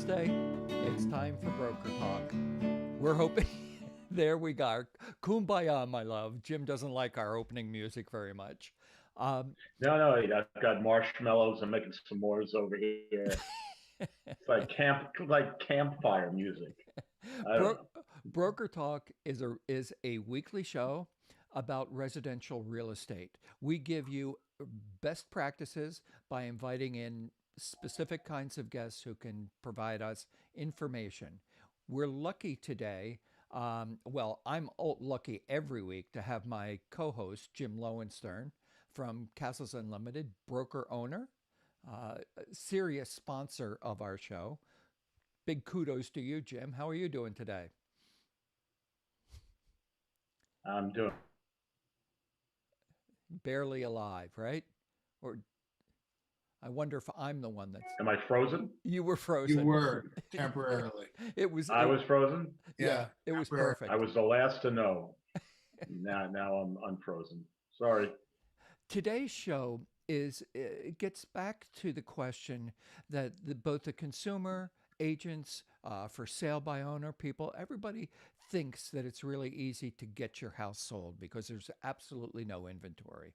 Thursday. It's time for Broker Talk. We're hoping. There we go. Kumbaya, my love. Jim doesn't like our opening music very much. Um, No, I've got marshmallows. I'm making s'mores over here. It's like campfire music. I don't Bro- know. Broker Talk is a weekly show about residential real estate. We give you best practices by inviting in specific kinds of guests who can provide us information. We're lucky today. Well, I'm lucky every week to have my co-host Jim Lowenstern from Castles Unlimited, broker owner, serious sponsor of our show. Big kudos to you, Jim. How are you doing today? I'm doing. Barely alive, right? Or I wonder if I'm the one that's Am I frozen? you were You frozen. were temporarily. it was I it was frozen. yeah, Yeah, it was temporarily. I perfect. was the last to know. Now I'm unfrozen. Sorry. Today's show is it gets back to the question that both the consumer agents for sale by owner people, everybody thinks that it's really easy to get your house sold because there's absolutely no inventory.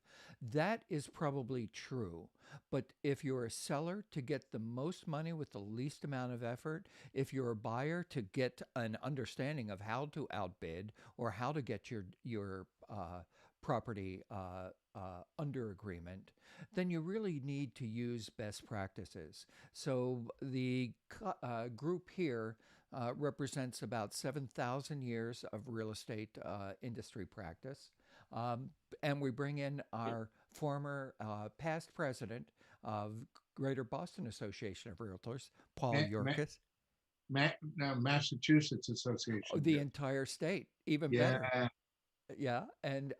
That is probably true, but if you're a seller, to get the most money with the least amount of effort, if you're a buyer, to get an understanding of how to outbid or how to get your property under agreement, then you really need to use best practices. So the group here represents about 7,000 years of real estate industry practice. And we bring in our former past president of Greater Boston Association of Realtors, Paul Ma- Ma- Yorkis. no, Massachusetts Oh, Association. the entire state, even better. Yeah, Yeah, and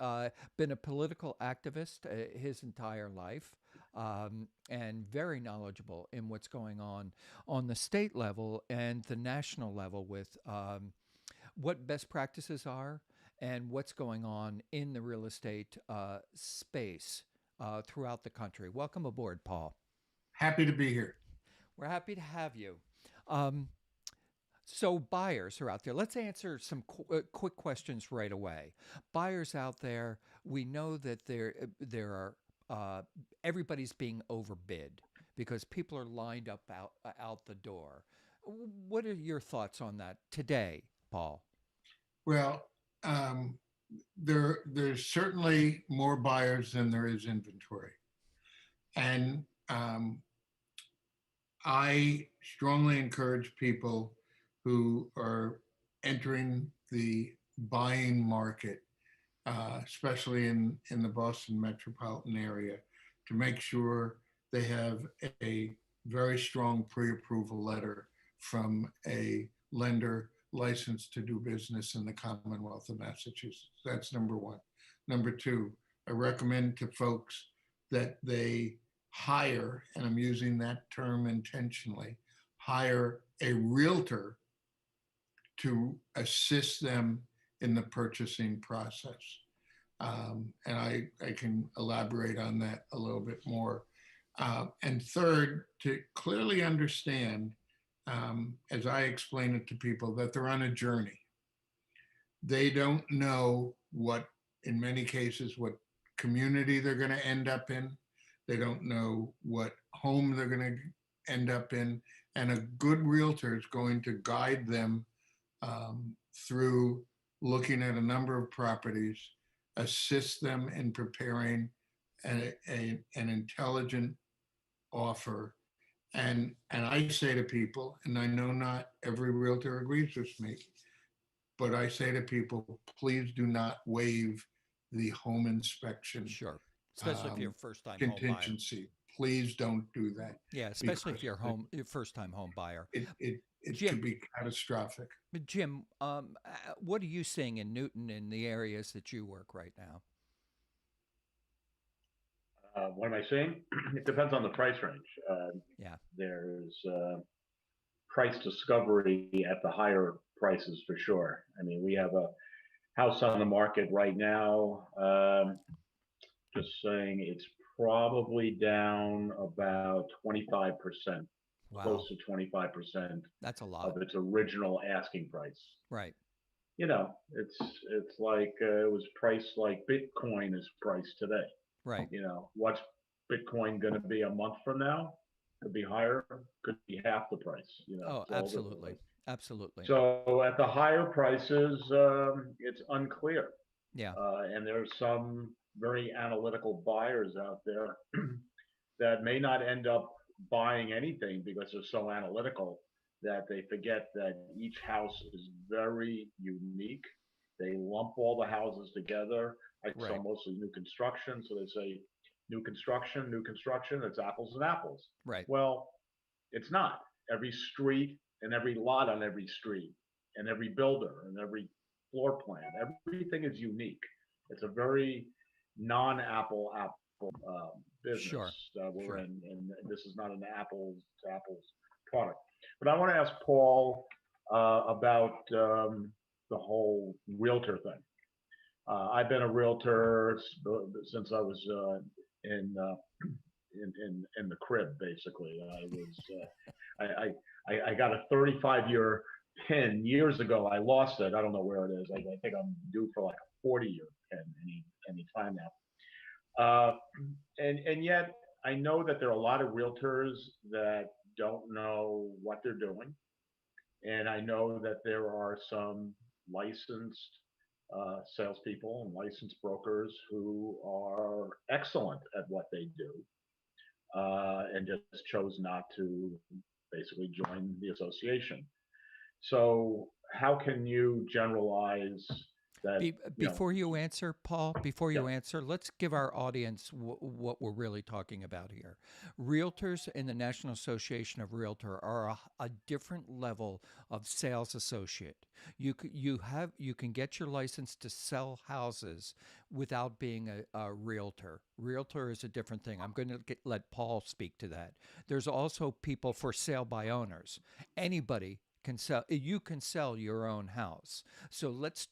been a political activist his entire life, and very knowledgeable in what's going on the state level and the national level with what best practices are and what's going on in the real estate space throughout the country. Welcome aboard, Paul. happy to be here. We're happy to have you. Um, So buyers are out there. Let's answer some quick questions right away. Buyers out there, we know that there are everybody's being overbid because people are lined up out the door. What are your thoughts on that today, Paul? Well, um, there's certainly more buyers than there is inventory, and I strongly encourage people who are entering the buying market, especially in the Boston metropolitan area, to make sure they have a very strong pre-approval letter from a lender licensed to do business in the Commonwealth of Massachusetts. That's number one. Number two, I recommend to folks that they hire, and I'm using that term intentionally, hire a realtor to assist them in the purchasing process. And I can elaborate on that a little bit more. And third, to clearly understand, as I explain it to people, that they're on a journey. They don't know what, in many cases, what community they're going to end up in. They don't know what home they're going to end up in. And a good realtor is going to guide them through looking at a number of properties, assist them in preparing an intelligent offer. And I say to people, and I know not every realtor agrees with me, but I say to people, please do not waive the home inspection Sure, especially if you're a um, first-time home buyer. contingency. Please don't do that Yeah, especially if because you're your first-time home buyer. it could Jim, be catastrophic. Jim, what are you seeing in Newton in the areas that you work right now? What am I saying? It depends on the price range. Yeah. There's price discovery at the higher prices for sure. I mean, we have a house on the market right now. Just saying it's probably down about 25%. Wow. close to 25% That's a lot. of its original asking price. Right. You know, it's like it was priced like Bitcoin is priced today. Right. You know, what's Bitcoin going to be a month from now? Could be higher, could be half the price. You know, Oh, it's all over the absolutely. place. Absolutely. So at the higher prices, it's unclear, Yeah. and there's some very analytical buyers out there that may not end up buying anything because they're so analytical that they forget that each house is very unique. They lump all the houses together. I sell Right. mostly new construction, so they say new construction, it's apples and apples. Right. Well, it's not. Every street and every lot on every street and every builder and every floor plan, everything is unique. It's a very non-apple business Sure. we're Sure. in, and this is not an apples to apples product. But I want to ask Paul about the whole realtor thing. I've been a realtor since I was in, uh, in the crib. Basically, I got a 35-year pin years ago. I lost it. I don't know where it is. I think I'm due for like a 40-year pin any time now. And yet I know that there are a lot of realtors that don't know what they're doing, and I know that there are some licensed salespeople and licensed brokers who are excellent at what they do, and just chose not to basically join the association. So how can you generalize that? You know, Before you answer, Paul, before yeah, you answer, let's give our audience what we're really talking about here. Realtors in the National Association of Realtor are a different level of sales associate. You can get your license to sell houses without being a realtor. Realtor is a different thing. I'm going to let Paul speak to that. There's also people for sale by owners. Anybody can sell. You can sell your own house. So let's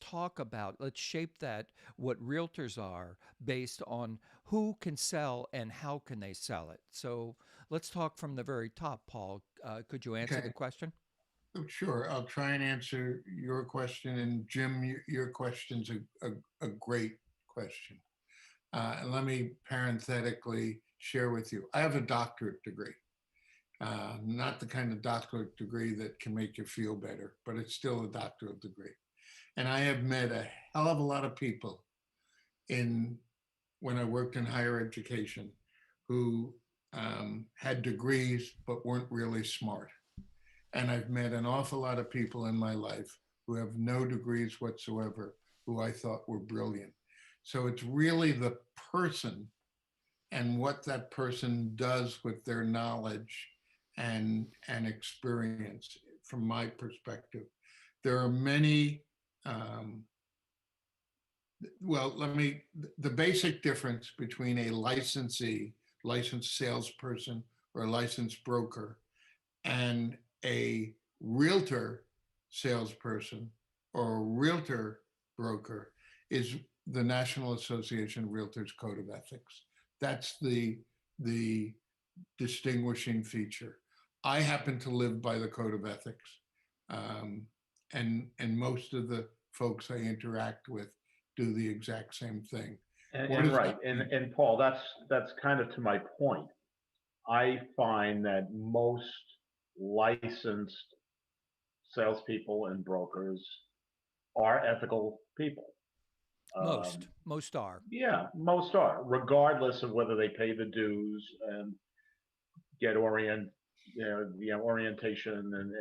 shape that, what realtors are, based on who can sell and how can they sell it. So let's talk from the very top, Paul. Could you answer the Okay, question? sure. I'll try and answer your question. And Jim, your question's a great question. And let me parenthetically share with you. I have a doctorate degree. Not the kind of doctorate degree that can make you feel better, but it's still a doctorate degree. And I have met a hell of a lot of people in when I worked in higher education who had degrees but weren't really smart. And I've met an awful lot of people in my life who have no degrees whatsoever who I thought were brilliant. So it's really the person and what that person does with their knowledge and experience from my perspective. There are many um, well, the basic difference between a licensee, licensed salesperson, or a licensed broker, and a realtor salesperson or a realtor broker is the National Association of Realtors Code of Ethics. That's the distinguishing feature. I happen to live by the Code of Ethics, um, and most of the folks I interact with do the exact same thing. What and does right, that mean? and Paul, that's kind of to my point. I find that most licensed salespeople and brokers are ethical people. Most are. Yeah, most are, regardless of whether they pay the dues and get orientation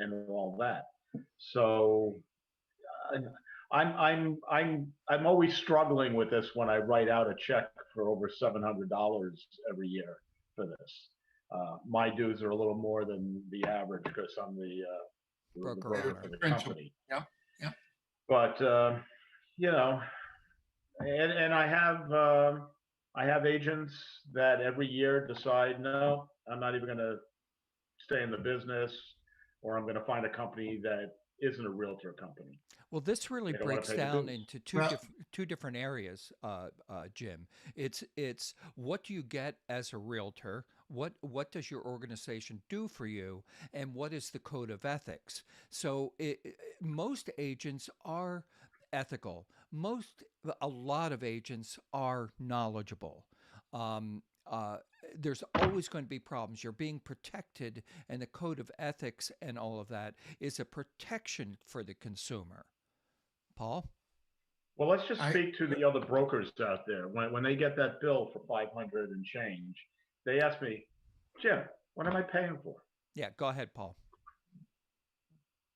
and all that. So uh, I'm always struggling with this when I write out a check for over $700 every year for this. My dues are a little more than the average because I'm the Broker broker owner. for the Principle. company. Yeah, yeah. But you know, and I have agents that every year decide, no, I'm not even going to stay in the business, or I'm going to find a company that isn't a realtor company. Well, this really They don't want to breaks pay the down dues. into Well, two different areas, Jim. It's what do you get as a realtor? What does your organization do for you, and what is the code of ethics? So most agents are ethical. A lot of agents are knowledgeable. Um, uh, there's always going to be problems. You're being protected, and the code of ethics and all of that is a protection for the consumer. Paul? Well, let's just I speak to the other brokers out there. When they get that bill for 500 and change, they ask me, Jim, what am I paying for? Yeah, go ahead, Paul.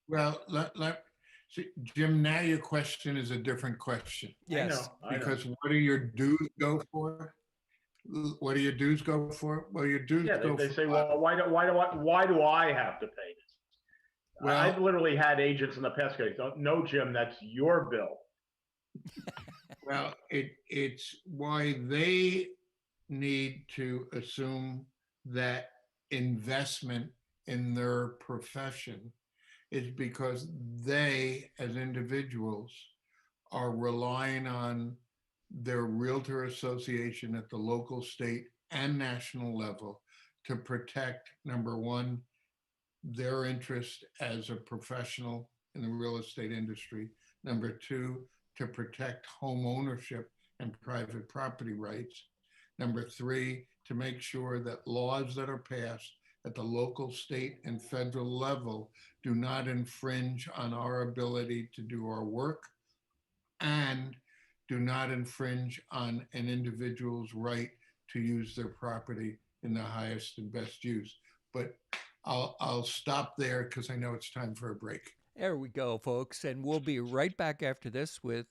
well let see, Jim. Now your question is a different question Yes. I know. because what do your dues go for? What do your dues go for? Well, your dues Yeah, go they for say, well, why do I have to pay this? I've well, literally had agents in the past go, no, Jim, that's your bill. it's why they need to assume that investment in their profession is because they, as individuals, are relying on their realtor association at the local, state, and national level to protect, number one, their interest as a professional in the real estate industry. Number two, to protect home ownership and private property rights. Number three, to make sure that laws that are passed at the local, state, and federal level do not infringe on our ability to do our work and do not infringe on an individual's right to use their property in the highest and best use. But I'll stop there because I know it's time for a break. There we go, folks. And we'll be right back after this with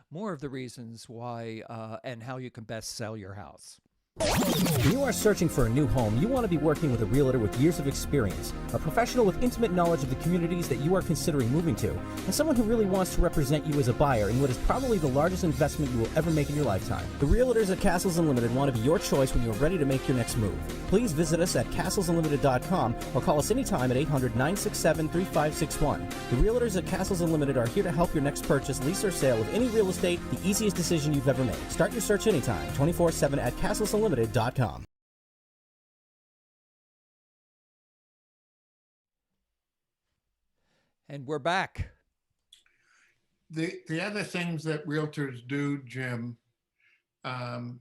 more of the reasons why and how you can best sell your house. When you are searching for a new home, you want to be working with a realtor with years of experience, a professional with intimate knowledge of the communities that you are considering moving to, and someone who really wants to represent you as a buyer in what is probably the largest investment you will ever make in your lifetime. The realtors at Castles Unlimited want to be your choice when you're ready to make your next move. Please visit us at castlesunlimited.com or call us anytime at 800-967-3561. The realtors at Castles Unlimited are here to help your next purchase, lease, or sale of any real estate the easiest decision you've ever made. Start your search anytime, 24/7 at castlesunlimited.com. And we're back. The other things that realtors do, Jim, and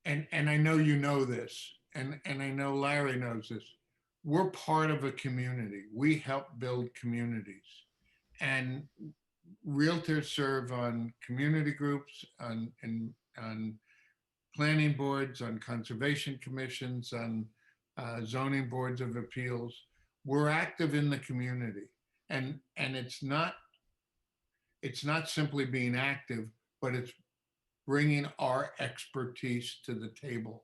I know you know this, and I know Larry knows this. We're part of a community. We help build communities, and realtors serve on community groups, on planning boards, on conservation commissions, on zoning boards of appeals. We're active in the community, and it's not simply being active, but it's bringing our expertise to the table.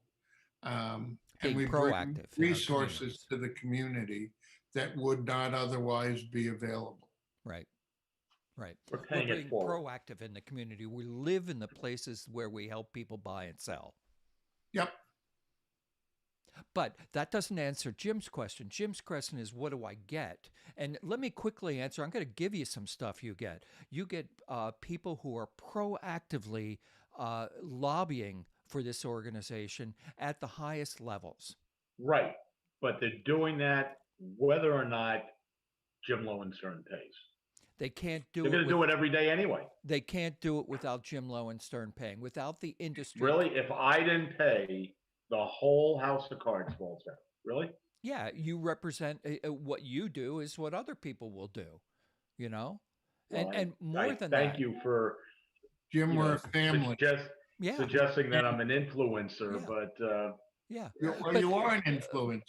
And Being we bring proactive in our resources communities. to the community that would not otherwise be available. Right. Right. We're We're paying it being forward. proactive in the community. We live in the places where we help people buy and sell. Yep. But that doesn't answer Jim's question. Jim's question is, what do I get? And let me quickly answer. I'm going to give you some stuff you get. You get people who are proactively lobbying for this organization at the highest levels. Right. But they're doing that whether or not Jim Lowenstern pays. They can't They're do it going to with, do it every day anyway. they can't do it without Jim Lowenstern paying, without the industry. Really? If I didn't pay, the whole house of cards falls down. Really? Yeah, you represent what you do is what other people will do, you know? Well, And more I than thank that. you for Jim, we're a family. Yeah. suggesting that And I'm an influencer, Yeah. but Yeah. well, But you are an influencer.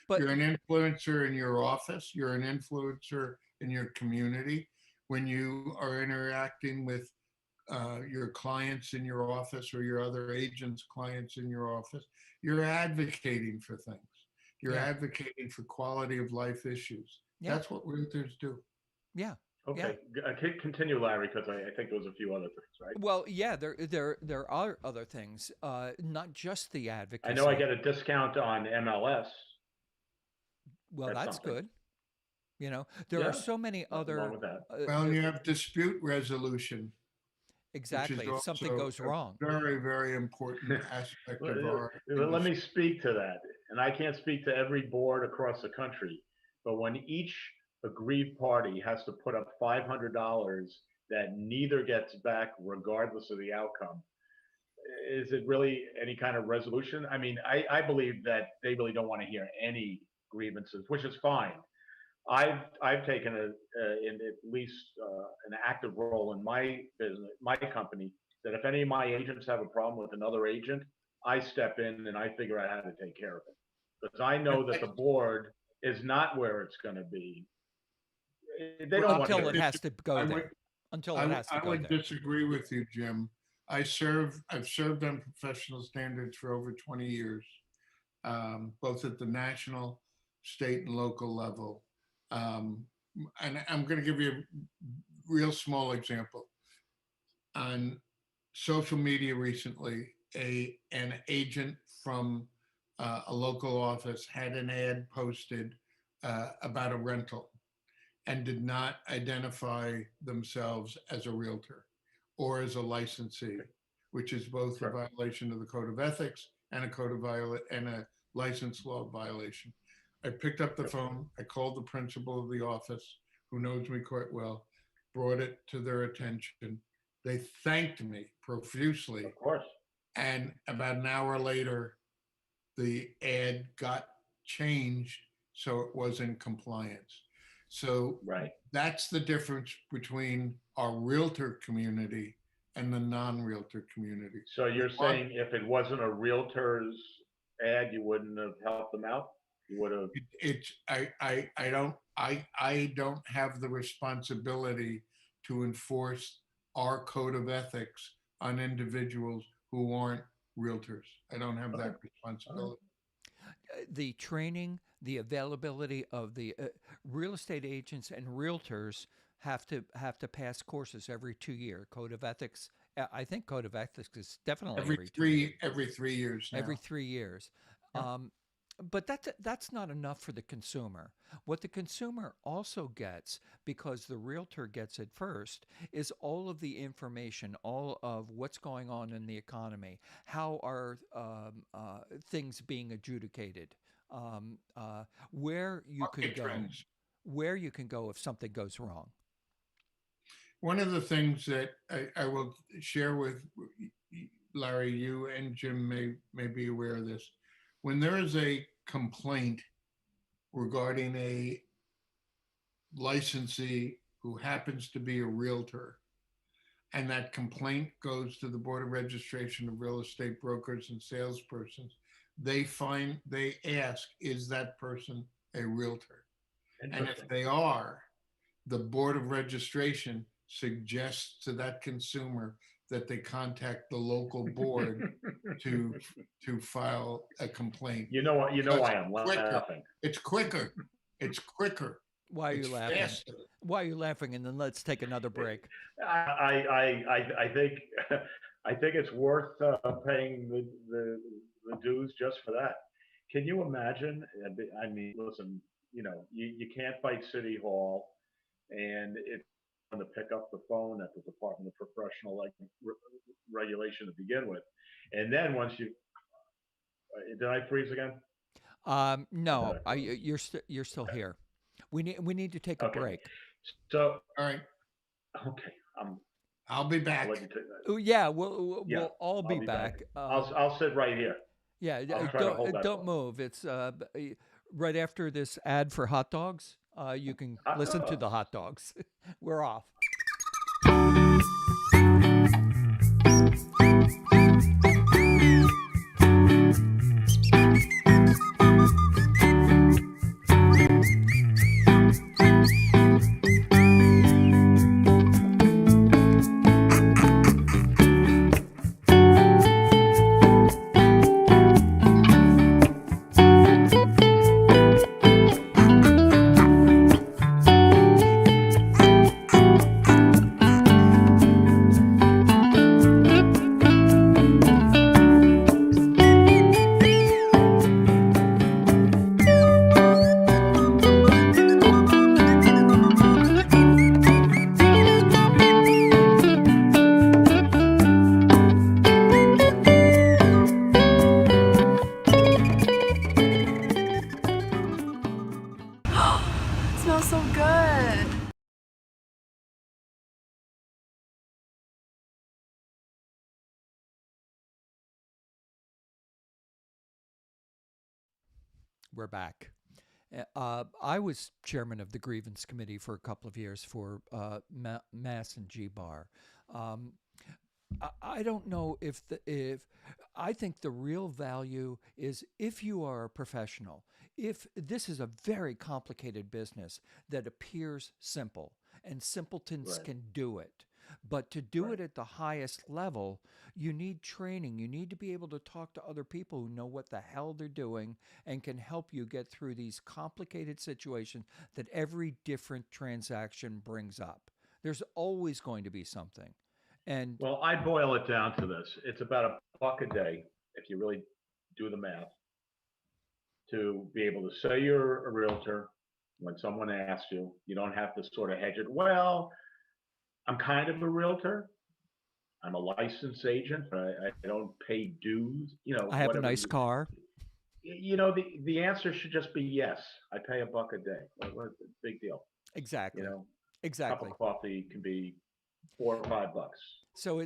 but You're an influencer in your office. You're an influencer in your community. When you are interacting with your clients in your office or your other agents' clients in your office, you're advocating for things. You're yeah. advocating for quality of life issues. Yeah. That's what realtors do. Yeah. okay, continue, Larry, because I think there was a few other things, right? Well, yeah, there are other things, not just the advocacy. I know I get a discount on MLS. Well, that's something. good. You know, there are Yeah, so many nothing wrong other, with that. Well, and you have dispute resolution, which is exactly, if something also goes a wrong. very, very important aspect of our Let me industry. speak to that. And I can't speak to every board across the country, but when each aggrieved party has to put up $500 that neither gets back regardless of the outcome, is it really any kind of resolution? I mean, I believe that they really don't want to hear any grievances, which is fine. I've taken in at least an active role in my business, my company, that if any of my agents have a problem with another agent, I step in and I figure out how to take care of it because I know that the board is not where it's going to be. They don't Well, want to Until hear it it. has to go I would, there. Until it has to I go would there. disagree with you, Jim. I've served on professional standards for over 20 years, both at the national, state, and local level. Um, and I'm going to give you a real small example. On social media recently, an agent from a local office had an ad posted about a rental and did not identify themselves as a realtor or as a licensee, which is both a violation of the code of ethics and a license law violation. I picked up the phone, I called the principal of the office, who knows me quite well, brought it to their attention. They thanked me profusely. Of course. And about an hour later, the ad got changed so it was in compliance. So Right. that's the difference between our realtor community and the non-realtor community. So you're saying if it wasn't a realtor's ad, you wouldn't have helped them out? You would have. It's I don't have the responsibility to enforce our code of ethics on individuals who aren't realtors. I don't have that responsibility. The training, the availability of the real estate agents and realtors have to pass courses every 2 year. Code of ethics. I think code of ethics is definitely Every 3 years now. every 3 years. Yeah. But that's not enough for the consumer. What the consumer also gets, because the realtor gets it first, is all of the information, all of what's going on in the economy, how are things being adjudicated, where you can Market go, trends. where you can go if something goes wrong. One of the things that I will share with Larry, you and Jim may be aware of this. When there is a complaint regarding a licensee who happens to be a realtor, and that complaint goes to the Board of Registration of Real Estate Brokers and Salespersons, they ask, is that person a realtor? And if they are, the Board of Registration suggests to that consumer that they contact the local board to file a complaint. You know what? You know why I'm Quicker. laughing. It's quicker. It's quicker. Why are you It's laughing? faster. Why are you laughing? And then let's take another break. I think I think it's worth paying the dues just for that. Can you imagine? I mean, listen, you can't fight City Hall, and it's going to pick up the phone at the Department of Professional Regulation to begin with, and then once you did I freeze again? No, you're still here. We need to take a Okay. break. So All right. okay, I'll be I'll back. let you take that. Oh, yeah, we'll Yeah, all I'll be back. I'll sit right here. Yeah, I'll try to hold that don't thought. move. It's right after this ad for hot dogs. You can listen to the hot dogs. We're off. We're back. I was chairman of the grievance committee for a couple of years for Mass and GBAR. Um, I don't know if I think the real value is if you are a professional. If this is a very complicated business that appears simple, and simpletons Right. can do it. But to do Right. it at the highest level, you need training. You need to be able to talk to other people who know what the hell they're doing and can help you get through these complicated situations that every different transaction brings up. There's always going to be something. And Well, I boil it down to this. It's about $1 a day, if you really do the math, to be able to say you're a realtor when someone asks you. You don't have to sort of hedge it. Well, I'm kind of a realtor. I'm a licensed agent, but I don't pay dues, I have a whatever nice car. the answer should just be yes. I pay $1 a day. What big deal? You Exactly. know, cup of Exactly. coffee can be $4 or $5. So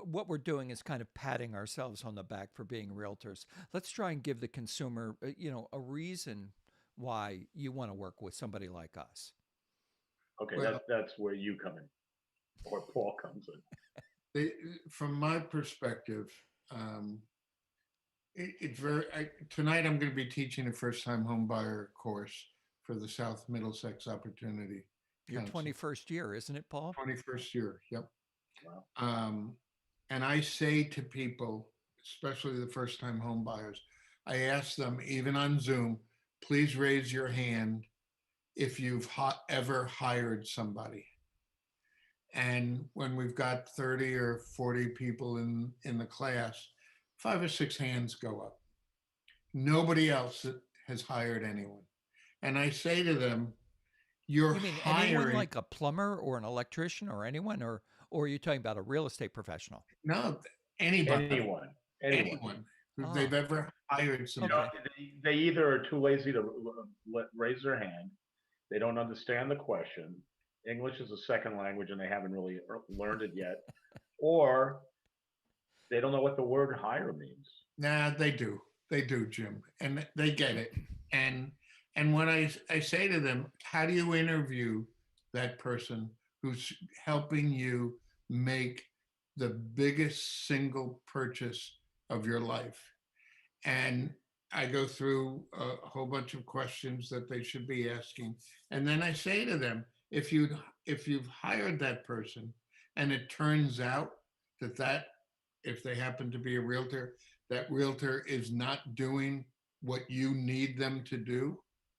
what we're doing is kind of patting ourselves on the back for being realtors. Let's try and give the consumer, a reason why you want to work with somebody like us. Okay, Well, that's where you come in, or Paul comes in. they, from my perspective, um, it's very, tonight I'm going to be teaching a first-time home buyer course for the South Middlesex Opportunity Your Council. 21st year, isn't it, Paul? 21st year, yep. Wow. And I say to people, especially the first-time home buyers, I ask them, even on Zoom, please raise your hand if you've ever hired somebody. And when we've got 30 or 40 people in the class, 5 or 6 hands go up. Nobody else has hired anyone. And I say to them, you're You mean anyone hiring. like a plumber or an electrician or anyone, or are you talking about a real estate professional? No, anybody, Anyone. anyone who Oh, they've ever hired somebody. okay. They either are too lazy to raise their hand, they don't understand the question. English is a second language and they haven't really learned it yet, or they don't know what the word hire means. Nah, they do, Jim, and they get it. And when I say to them, how do you interview that person who's helping you make the biggest single purchase of your life? And I go through a whole bunch of questions that they should be asking, and then I say to them, if you've hired that person, and it turns out that if they happen to be a realtor, that realtor is not doing what you need them to do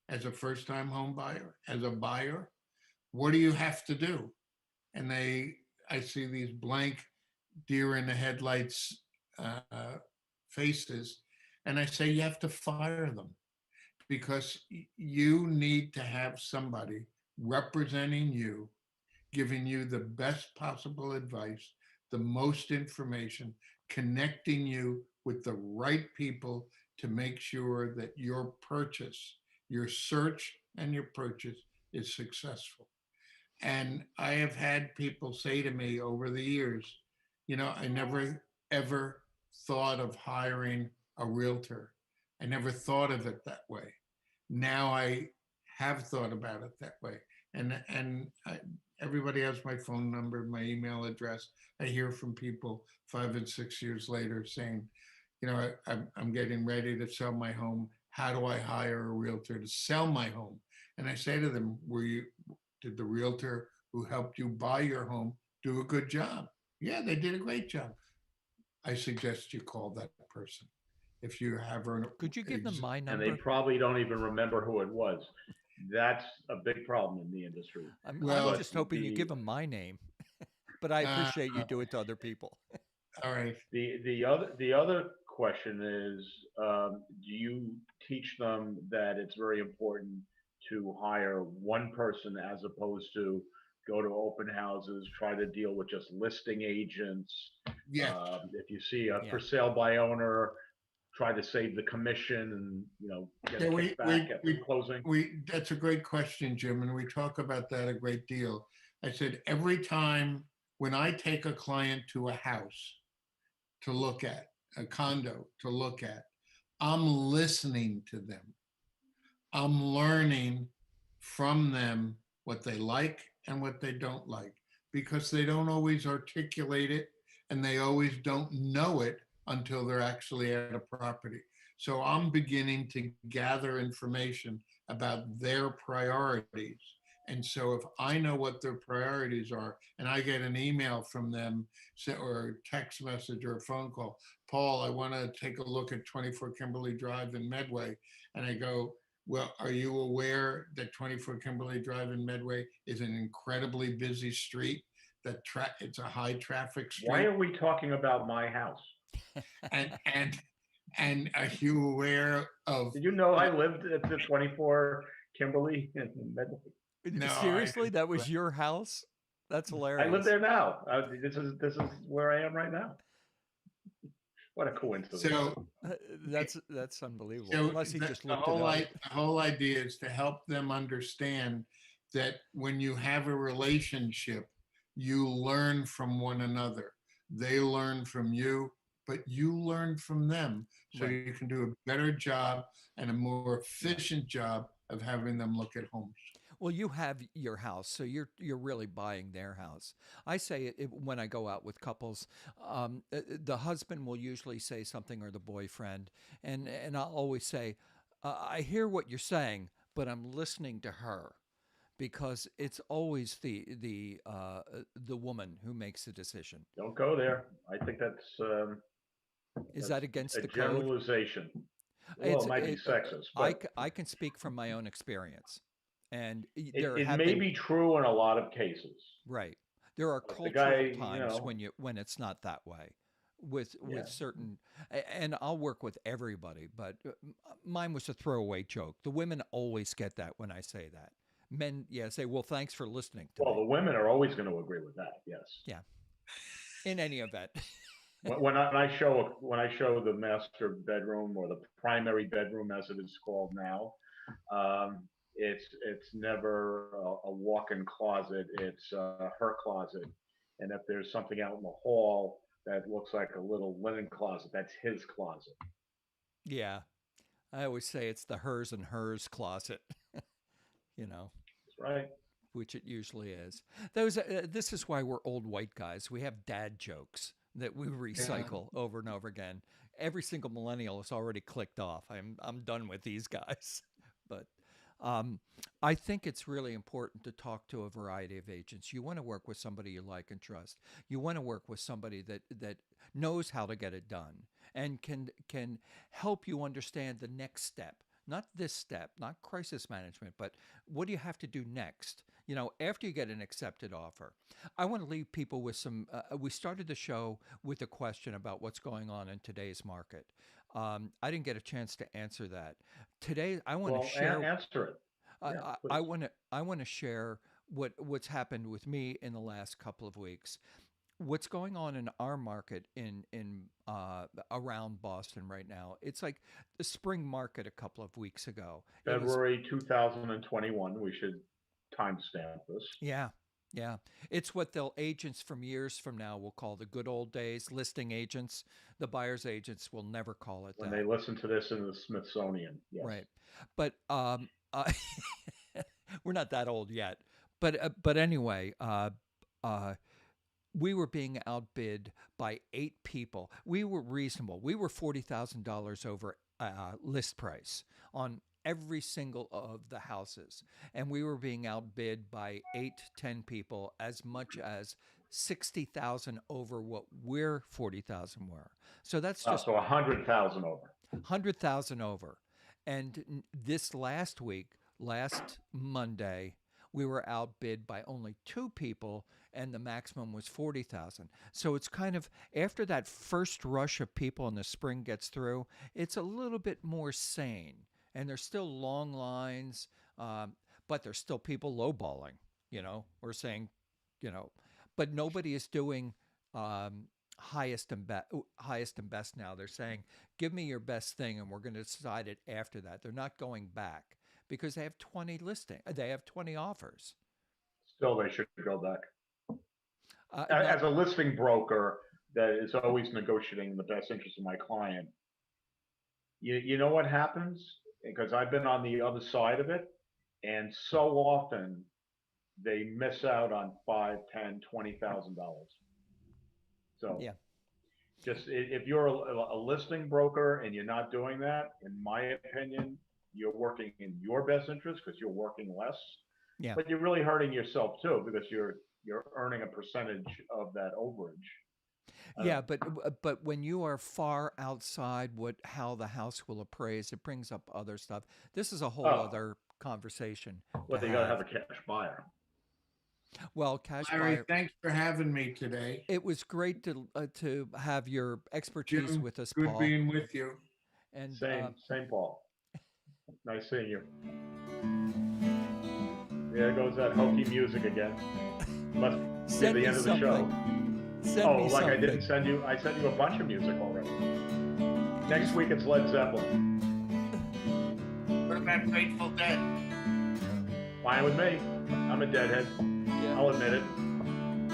as a first-time home buyer, as a buyer, what do you have to do? And I see these blank deer in the headlights faces, and I say you have to fire them because you need to have somebody representing you, giving you the best possible advice, the most information, connecting you with the right people to make sure that your purchase, your search and your purchase is successful. And I have had people say to me over the years, I never ever thought of hiring a realtor. I never thought of it that way. Now I have thought about it that way. Everybody has my phone number, my email address. I hear from people 5 and 6 years later saying, I'm getting ready to sell my home. How do I hire a realtor to sell my home? And I say to them, did the realtor who helped you buy your home do a good job? Yeah, they did a great job. I suggest you call that person. If you have Could you give them my And they number? probably don't even remember who it was. That's a big problem in the industry. I'm well, just hoping you give them my name, but I uh, appreciate you do it to other people. all right. The other question is, do you teach them that it's very important to hire one person as opposed to go to open houses, try to deal with just listing agents? Yes. If you see a Yeah. for sale by owner, try to save the commission and get a Yeah, kickback at the closing. that's a great question, Jim, and we talk about that a great deal. I said every time when I take a client to a house to look at, a condo to look at, I'm listening to them. I'm learning from them what they like and what they don't like, because they don't always articulate it and they always don't know it until they're actually at a property. So I'm beginning to gather information about their priorities. And so if I know what their priorities are and I get an email from them or a text message or a phone call, Paul, I want to take a look at 24 Kimberly Drive in Medway. And I go, well, are you aware that 24 Kimberly Drive in Medway is an incredibly busy street? It's a high traffic Why street. are we talking about my house? And are you aware of? Did you know I lived at the 24 Kimberly in Medway? No, Seriously, that was your house? That's I live hilarious. there now. This is where I am right now. What a coincidence! So That's unbelievable. So Unless he the, just the looked it whole up. the whole idea is to help them understand that when you have a relationship, you learn from one another. They learn from you, but you learn from them, so Right. you can do a better job and a more efficient job of having them look at homes. Well, you have your house, so you're really buying their house. I say when I go out with couples, the husband will usually say something, or the boyfriend, and I'll always say, I hear what you're saying, but I'm listening to her, because it's always the woman who makes the decision. Don't go there. I think Is that's that against a the code? generalization. Well, It's it might be sexist, but I can speak from my own experience, and there it have may been. be true in a lot of cases. Right. There are But the guy, cultural times when it's not that way, with yeah. certain, and I'll work with everybody, but mine was a throwaway joke. The women always get that when I say that. Men, yeah, say, "Well, thanks for listening to Well, the me." women are always going to agree with that. Yes. Yeah. In any event. When I show the master bedroom, or the primary bedroom as it is called now, um, it's never a walk-in closet. It's her closet, and if there's something out in the hall that looks like a little linen closet, that's his closet. Yeah. I always say it's the hers and hers closet, you know. That's right. Which it usually is. This is why we're old white guys. We have dad jokes that we Yeah. recycle over and over again. Every single millennial has already clicked off. I'm done with these guys. But um, I think it's really important to talk to a variety of agents. You want to work with somebody you like and trust. You want to work with somebody that knows how to get it done and can help you understand the next step. Not this step, not crisis management, but what do you have to do next? After you get an accepted offer. I want to leave people with some. We started the show with a question about what's going on in today's market. I didn't get a chance to answer that. Today, I want to Well, share. answer it. Yeah, I please. want to. I want to share what's happened with me in the last couple of weeks. What's going on in our market in around Boston right now? It's like the spring market a couple of weeks ago. It was. February 2021. We should timestamp this. Yeah. Yeah. It's what they'll agents from years from now will call the good old days, listing agents. The buyer's agents will never call it When that. they listen to this in the Smithsonian, yes. Right. But we're not that old yet. But anyway, uh, we were being outbid by 8 people. We were reasonable. We were $40,000 over list price on every single of the houses, and we were being outbid by 8, 10 people, as much as 60,000 over what we're 40,000 were. So that's just So 100,000 over. 100,000 over. And this last week, last Monday, we were outbid by only 2 people, and the maximum was 40,000. So it's kind of after that first rush of people in the spring gets through, it's a little bit more sane. And there's still long lines, but there's still people lowballing, or saying, you know, but nobody is doing highest and best now. They're saying, give me your best thing, and we're going to decide it after that. They're not going back because they have 20 listing. They have 20 offers. Still, they should go back. Not, As a listing broker that is always negotiating the best interest of my client, you know what happens? because I've been on the other side of it, and so often they miss out on $5, $10, $20,000. So Yeah. just if you're a listing broker and you're not doing that, in my opinion, you're working in your best interest because you're working less. Yeah. But you're really hurting yourself too because you're earning a percentage of that overage. Yeah, but when you are far outside how the house will appraise, it brings up other stuff. This is a whole Oh, other conversation well, to you got to have. have a cash buyer. Well, cash Larry, buyer. thanks for having me today. It was great to have your expertise Jim, with us, good Paul. being with you. And Same, Paul. Nice seeing you. There goes that hokey music again. Must be send the me end of the something. show. Send me Like something. I didn't send you. I sent you a bunch of music already. Next week it's Led Zeppelin. What about Grateful Dead? Fine with me. I'm a deadhead. Yeah. I'll admit it.